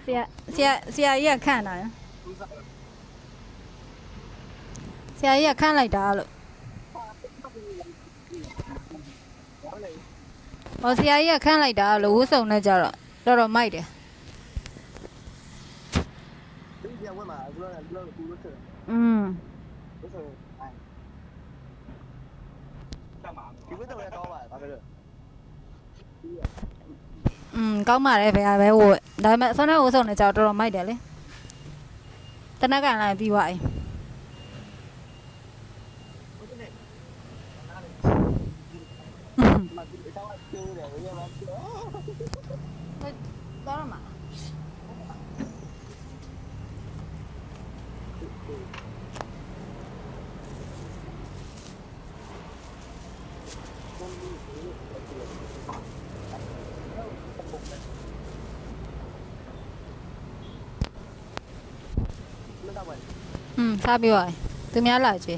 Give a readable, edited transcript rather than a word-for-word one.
ဆရာကြီးကခန့်တာဆရာကြီးကခန့်လိုက်တာလို့ဟောဆရာကြီးကခန့်လိုက်တာလို့ဝှစုံနဲ့ကြတော့တော်မိုက်တယ်อืมကောင်းပါတယ်ဗျာပဲဝတ်ဒါပေမဲ့ဆွမ်းနဲ့ဝှစုံနဲ့ကြတော့တော်မိုက်တယ်လေတနက်ကန်လိုက်ပြီးသွားပြီတော့မှာစားပြီးပါသူများလာကြွေ